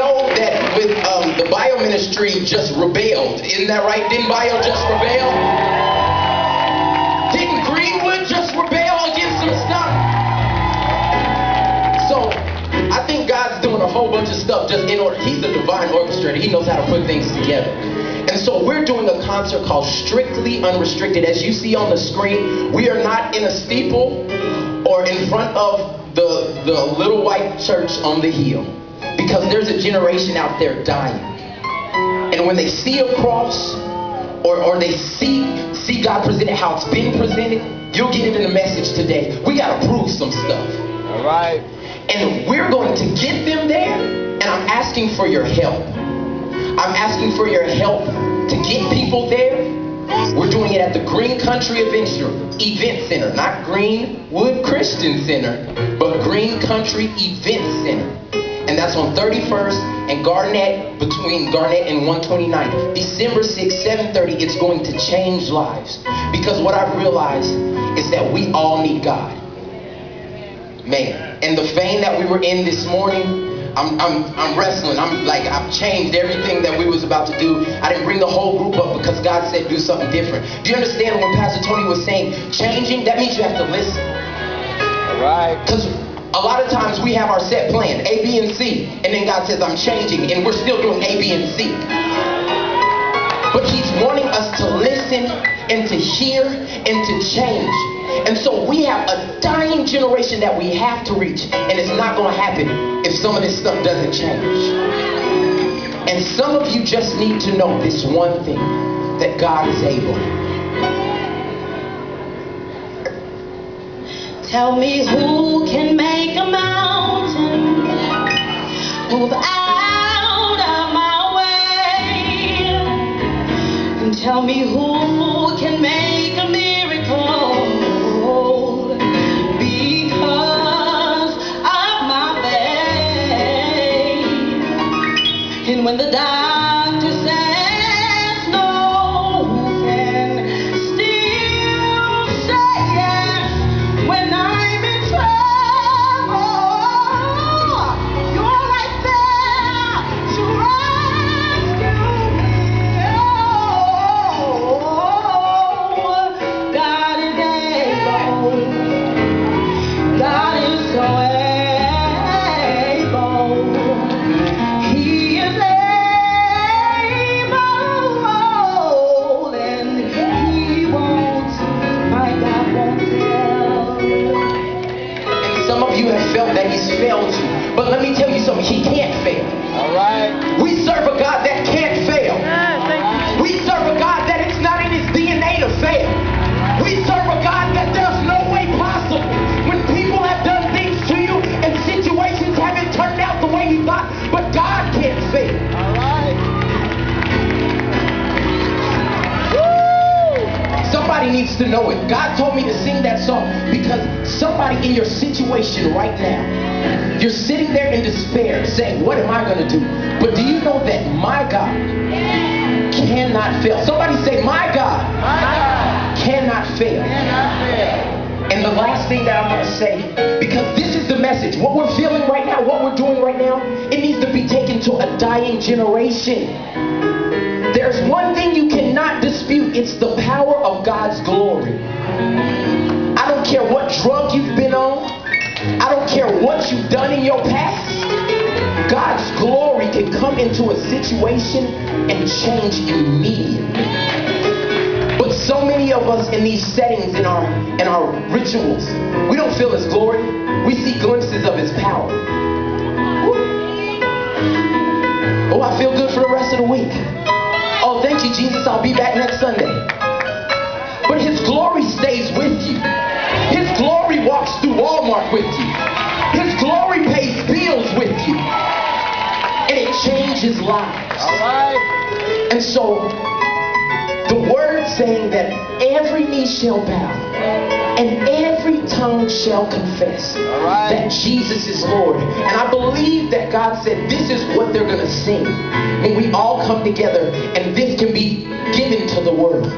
know that with the bio ministry just rebelled. Isn't that right? Didn't bio just rebel? Didn't Greenwood just rebel against some stuff? So I think God's doing a whole bunch of stuff just in order. He's a divine orchestrator. He knows how to put things together. And so we're doing a concert called Strictly Unrestricted. As you see on the screen, we are not in a steeple or in front of the little white church on the hill, because there's a generation out there dying. And when they see a cross or they see God presented how it's been presented, you'll get it in the message today. We got to prove some stuff. All right. And we're going to get them there, and I'm asking for your help. I'm asking for your help to get people there. We're doing it at the Green Country Event Center, not Greenwood Christian Center, but Green Country Event Center. And that's on 31st and Gardner, between Gardner and 129th. December 6th, 7:30, it's going to change lives. Because what I've realized is that we all need God. Man, and the vein that we were in this morning, I'm wrestling. I've changed everything that we was about to do. I didn't bring the whole group up because God said do something different. Do you understand when Pastor Tony was saying changing? That means you have to listen. All right. Because a lot of times we have our set plan, A, B, and C, and then God says I'm changing, and we're still doing A, B, and C. But He's wanting us to listen and to hear and to change. And so we have a dying generation that we have to reach, and it's not going to happen if some of this stuff doesn't change. And some of you just need to know this one thing, that God is able. Tell me who can make a mountain move out of my way, and tell me who can make a miracle because of my faith. And when the doctor says no, who can still say yes when I'm in trouble? You're right there to rescue me. Oh, God is able. God is so able. He is able, and He won't, my God won't fail. And some of you have felt that He's failed you. But let me tell you something, He can't fail. All right. We serve a God that can't fail. We serve a God that it's not in His DNA to fail. We serve a God that there's no way possible. When people have done things to you and situations haven't turned out the way you thought, but God can't fail. All right. Somebody needs to know it. God told me to sing that song because somebody in your situation right now, you're sitting there in despair saying, what am I going to do? But do you know that my God cannot fail? Somebody say, my God cannot fail. And the last thing that I'm going to say, because this is the message, what we're feeling right now, what we're doing right now, it needs to be taken to a dying generation. There's one thing you cannot dispute. It's the power of God's glory. I don't care what drug you've been on. I don't care what you've done in your past. God's glory can come into a situation and change immediately. But so many of us in these settings, in our rituals, we don't feel His glory. We see glimpses of His power. Oh, I feel good for the rest of the week. Oh, thank you, Jesus. I'll be back next Sunday. But His glory stays with you. His glory walks through Walmart with you. His glory pays bills with you. And it changes lives. All right. And so, the word saying that every knee shall bow and every tongue shall confess that Jesus is Lord. And I believe that God said this is what they're going to sing when we all come together, and this can be given to the world.